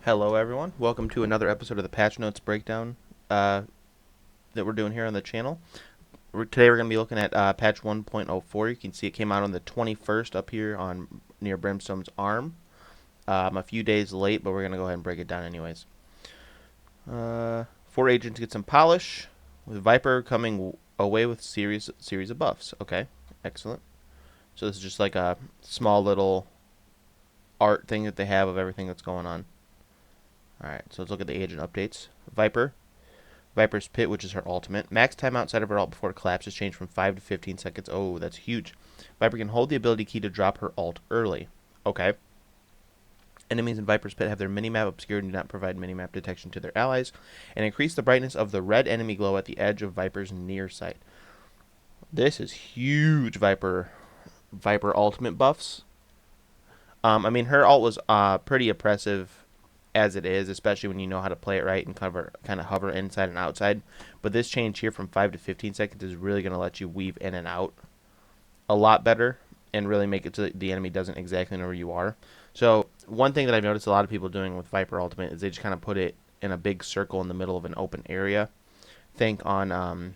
Hello, everyone. Welcome to another episode of the Patch Notes Breakdown that we're doing here on the channel. Today we're going to be looking at patch 1.04. You can see it came out on the 21st up here on near Brimstone's arm. A few days late, but we're going to go ahead and break it down anyways. 4 agents get some polish, with Viper coming away with series of buffs. Okay, excellent. So this is just like a small little art thing that they have of everything that's going on. Alright, so let's look at the agent updates. Viper's Pit, which is her ultimate. Max time outside of her ult before collapse is changed from 5 to 15 seconds. Oh, that's huge. Viper can hold the ability key to drop her ult early. Okay. Enemies in Viper's Pit have their minimap obscured and do not provide minimap detection to their allies, and increase the brightness of the red enemy glow at the edge of Viper's near sight. This is huge Viper ultimate buffs. I mean, her ult was pretty oppressive as it is, especially when you know how to play it right and kind of hover inside and outside. But this change here from 5 to 15 seconds is really going to let you weave in and out a lot better and really make it so that the enemy doesn't exactly know where you are. So one thing that I've noticed a lot of people doing with Viper Ultimate is they just kind of put it in a big circle in the middle of an open area. Think on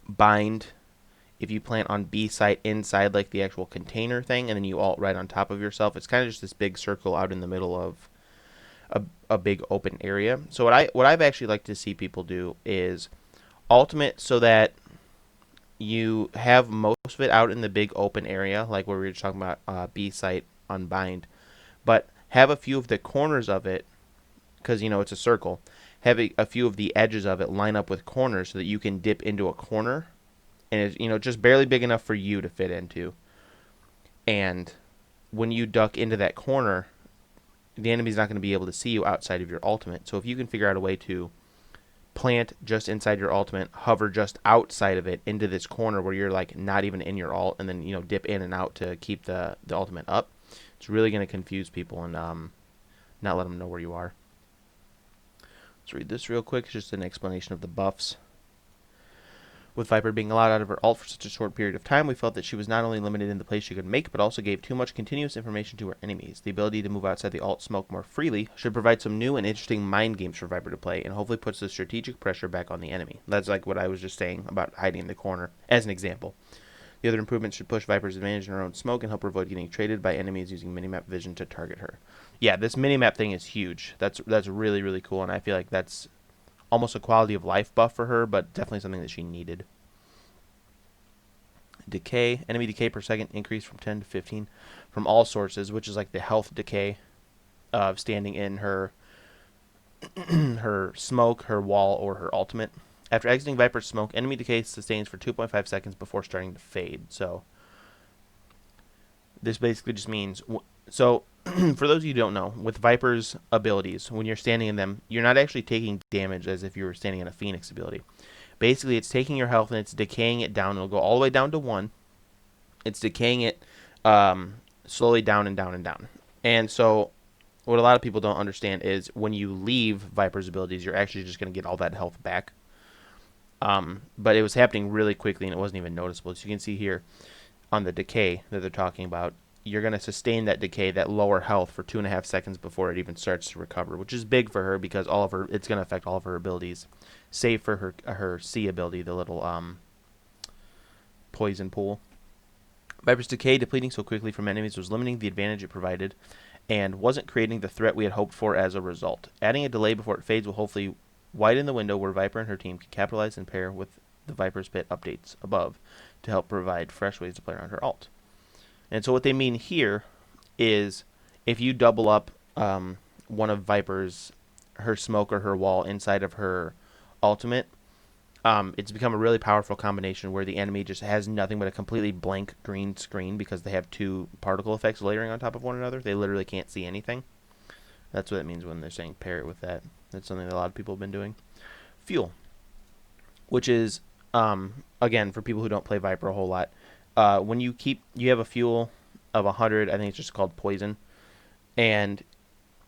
Bind. If you plant on B site inside like the actual container thing and then you ult right on top of yourself, it's kind of just this big circle out in the middle of a big open area. So what I've actually liked to see people do is ultimate so that you have most of it out in the big open area, like where we were just talking about B site unbind, but have a few of the corners of it, because you know it's a circle. Have a few of the edges of it line up with corners so that you can dip into a corner, and it's just barely big enough for you to fit into. And when you duck into that corner, the enemy's not going to be able to see you outside of your ultimate. So if you can figure out a way to plant just inside your ultimate, hover just outside of it into this corner where you're like not even in your ult, and then dip in and out to keep the ultimate up, it's really going to confuse people and not let them know where you are. Let's read this real quick. It's just an explanation of the buffs. With Viper being allowed out of her ult for such a short period of time, we felt that she was not only limited in the plays she could make, but also gave too much continuous information to her enemies. The ability to move outside the ult smoke more freely should provide some new and interesting mind games for Viper to play, and hopefully puts the strategic pressure back on the enemy. That's like what I was just saying about hiding in the corner, as an example. The other improvements should push Viper's advantage in her own smoke and help her avoid getting traded by enemies using minimap vision to target her. Yeah, this minimap thing is huge. That's really, really cool, and I feel like that's almost a quality of life buff for her, but definitely something that she needed. Decay, enemy decay per second increased from 10 to 15 from all sources, which is like the health decay of standing in her her smoke, her wall, or her ultimate. After exiting Viper's smoke, enemy decay sustains for 2.5 seconds before starting to fade. So this basically just means, so for those of you who don't know, with Viper's abilities, when you're standing in them, you're not actually taking damage as if you were standing in a Phoenix ability. Basically, it's taking your health and it's decaying it down. It'll go all the way down to 1. It's decaying it slowly down and down and down. And so what a lot of people don't understand is when you leave Viper's abilities, you're actually just going to get all that health back. But it was happening really quickly and it wasn't even noticeable. So you can see here on the decay that they're talking about, you're going to sustain that decay, that lower health, for 2.5 seconds before it even starts to recover, which is big for her because it's going to affect all of her abilities, save for her C ability, the little poison pool. Viper's decay depleting so quickly from enemies was limiting the advantage it provided and wasn't creating the threat we had hoped for as a result. Adding a delay before it fades will hopefully widen the window where Viper and her team can capitalize and pair with the Viper's Pit updates above to help provide fresh ways to play around her ult. And so what they mean here is if you double up one of Viper's, her smoke or her wall inside of her ultimate, it's become a really powerful combination where the enemy just has nothing but a completely blank green screen because they have 2 particle effects layering on top of one another. They literally can't see anything. That's what it means when they're saying pair it with that. That's something that a lot of people have been doing. Fuel, which is, again, for people who don't play Viper a whole lot, when you have a fuel of 100, I think it's just called poison, and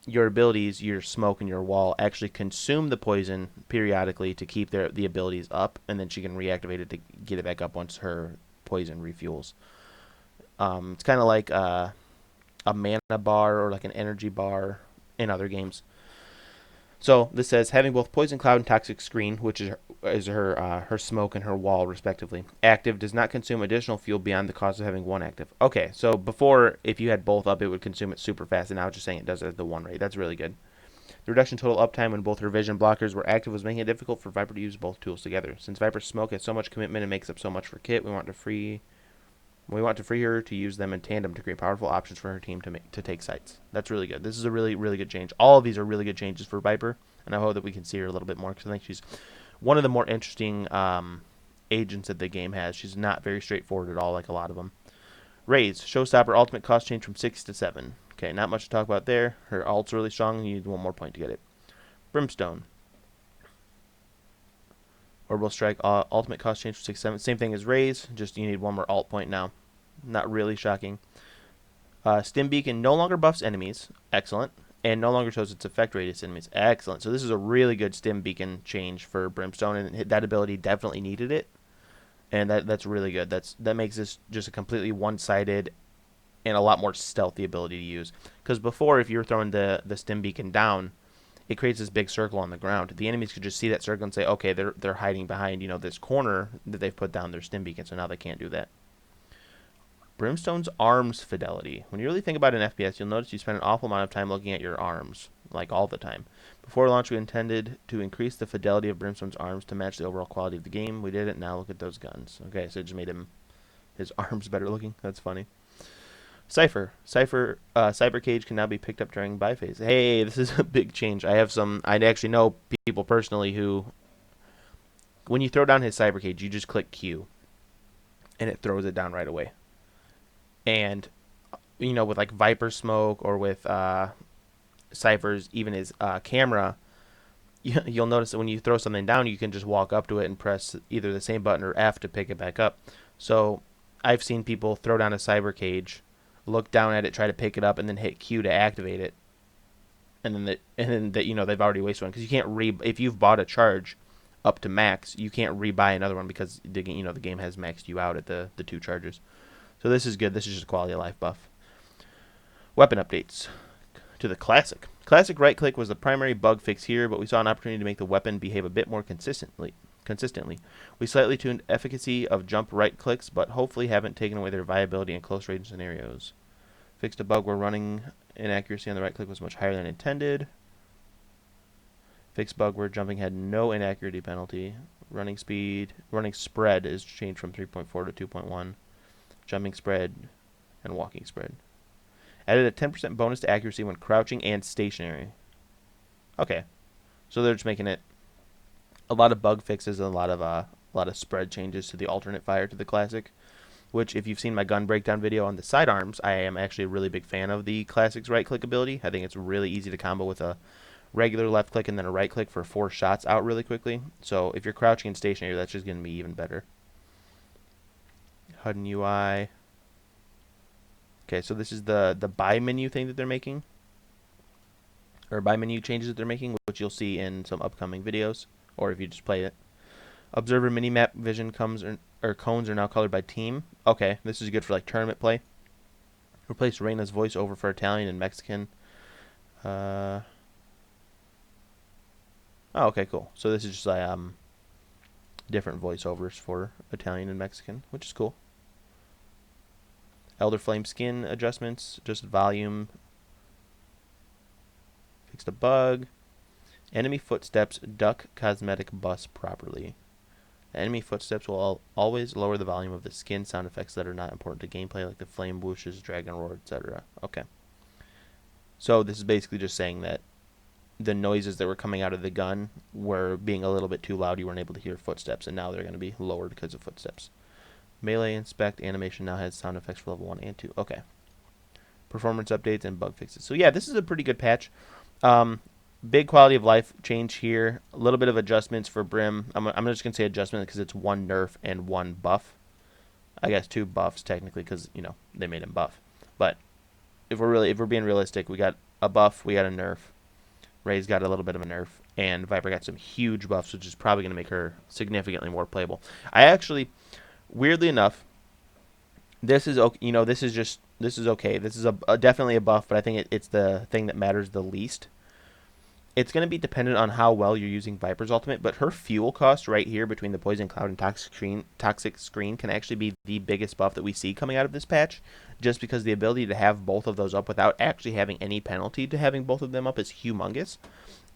your abilities, your smoke and your wall, actually consume the poison periodically to keep the abilities up, and then she can reactivate it to get it back up once her poison refuels. It's kind of like a mana bar or like an energy bar in other games. So this says having both poison cloud and toxic screen, which is her smoke and her wall respectively, active does not consume additional fuel beyond the cost of having one active. Okay, so before if you had both up, it would consume it super fast, and now it's just saying it does it at the one rate. That's really good. The reduction total uptime when both her vision blockers were active was making it difficult for Viper to use both tools together. Since Viper's smoke has so much commitment and makes up so much for Kit, we want to free her to use them in tandem to create powerful options for her team to take sites. That's really good. This is a really, really good change. All of these are really good changes for Viper, and I hope that we can see her a little bit more because I think she's one of the more interesting agents that the game has. She's not very straightforward at all like a lot of them. Raze, Showstopper, ultimate cost change from 6 to 7. Okay, not much to talk about there. Her ult's really strong. You need one more point to get it. Brimstone. Orbital Strike, ultimate cost change from 6 to 7. Same thing as Raze, just you need one more alt point now. Not really shocking. Stim Beacon no longer buffs enemies. Excellent. And no longer shows its effect radius enemies. Excellent. So this is a really good Stim Beacon change for Brimstone, and that ability definitely needed it. And that's really good. That makes this just a completely one-sided and a lot more stealthy ability to use. Because before, if you were throwing the Stim Beacon down, it creates this big circle on the ground. The enemies could just see that circle and say, okay, they're hiding behind this corner that they've put down their Stim Beacon, so now they can't do that. Brimstone's arms fidelity. When you really think about an FPS, you'll notice you spend an awful amount of time looking at your arms, like all the time. Before launch, we intended to increase the fidelity of Brimstone's arms to match the overall quality of the game. We did it. Now look at those guns. Okay, so it just made his arms better looking. That's funny. Cypher Cage can now be picked up during buy phase. Hey, this is a big change. I actually know people personally who, when you throw down his Cypher Cage, you just click Q, and it throws it down right away. And with like Viper Smoke or with Cypher's, even his camera, you'll notice that when you throw something down, you can just walk up to it and press either the same button or F to pick it back up. So I've seen people throw down a Cyber Cage, look down at it, try to pick it up, and then hit Q to activate it. And then they've already wasted one, because you can't if you've bought a charge up to max, you can't rebuy another one because the game has maxed you out at the 2 charges. So this is good. This is just a quality of life buff. Weapon updates to the Classic. Classic right click was the primary bug fix here, but we saw an opportunity to make the weapon behave a bit more consistently. We slightly tuned efficacy of jump right clicks, but hopefully haven't taken away their viability in close range scenarios. Fixed a bug where running inaccuracy on the right click was much higher than intended. Fixed bug where jumping had no inaccuracy penalty. Running spread is changed from 3.4 to 2.1. Jumping spread and walking spread. Added a 10% bonus to accuracy when crouching and stationary. Okay, so they're just making it a lot of bug fixes and a lot of spread changes to the alternate fire to the Classic. Which, if you've seen my gun breakdown video on the sidearms, I am actually a really big fan of the Classic's right click ability. I think it's really easy to combo with a regular left click and then a right click for 4 shots out really quickly. So if you're crouching and stationary, that's just going to be even better. HUD and UI. Okay, so this is the buy menu thing that they're making. Or buy menu changes that they're making, which you'll see in some upcoming videos, or if you just play it. Observer minimap vision cones are now colored by team. Okay, this is good for like tournament play. Replace Reina's voiceover for Italian and Mexican. Oh, okay, cool. So this is just like different voiceovers for Italian and Mexican, which is cool. Elder Flame skin adjustments, just volume. Fixed a bug. Enemy footsteps duck cosmetic bus properly. Enemy footsteps will always lower the volume of the skin sound effects that are not important to gameplay, like the flame whooshes, dragon roar, etc. Okay. So this is basically just saying that the noises that were coming out of the gun were being a little bit too loud. You weren't able to hear footsteps, and now they're going to be lowered because of footsteps. Melee inspect animation now has sound effects for level 1 and 2. Okay. Performance updates and bug fixes. So yeah, this is a pretty good patch. Big quality of life change here. A little bit of adjustments for Brim. I'm just going to say adjustment because it's 1 nerf and 1 buff. I guess 2 buffs technically because, they made him buff. But if we're being realistic, we got a buff, we got a nerf. Ray's got a little bit of a nerf, and Viper got some huge buffs, which is probably going to make her significantly more playable. I actually, weirdly enough, This is okay. This is okay. This is definitely a buff, but I think it's the thing that matters the least. It's going to be dependent on how well you're using Viper's ultimate, but her fuel cost right here between the Poison Cloud and Toxic Screen can actually be the biggest buff that we see coming out of this patch, just because the ability to have both of those up without actually having any penalty to having both of them up is humongous,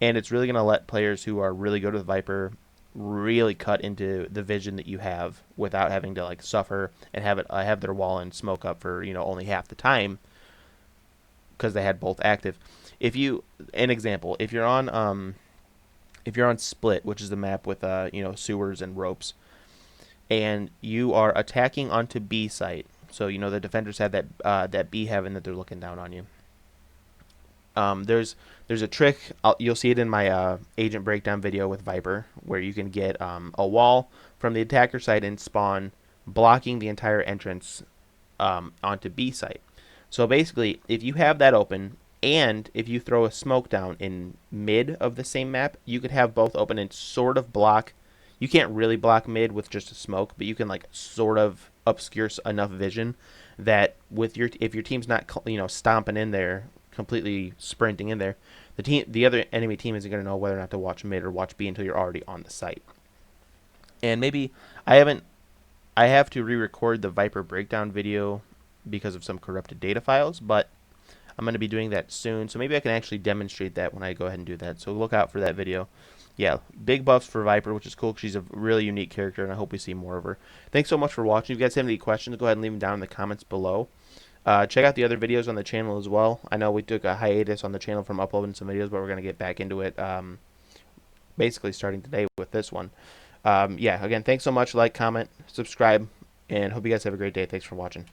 and it's really going to let players who are really good with Viper really cut into the vision that you have without having to like suffer and have their wall and smoke up for only half the time because they had both active. If you an example, if you're on Split, which is the map with sewers and ropes, and you are attacking onto B site, so the defenders have that B heaven that they're looking down on you. There's a trick. You'll see it in my agent breakdown video with Viper, where you can get a wall from the attacker side and spawn blocking the entire entrance onto B site. So basically, if you have that open, and if you throw a smoke down in mid of the same map, you could have both open and sort of block. You can't really block mid with just a smoke, but you can like sort of obscure enough vision that with if your team's not stomping in there, completely sprinting in there, the other enemy team isn't going to know whether or not to watch mid or watch B until you're already on the site. And maybe I haven't I have to re-record the Viper breakdown video because of some corrupted data files, but I'm going to be doing that soon, so maybe I can actually demonstrate that when I go ahead and do that. So look out for that video. Yeah, big buffs for Viper, which is cool because she's a really unique character, and I hope we see more of her. Thanks so much for watching. If you guys have any questions, go ahead and leave them down in the comments below. Check out the other videos on the channel as well. I know we took a hiatus on the channel from uploading some videos, but we're going to get back into it basically starting today with this one. Yeah, again, thanks so much. Like, comment, subscribe, and hope you guys have a great day. Thanks for watching.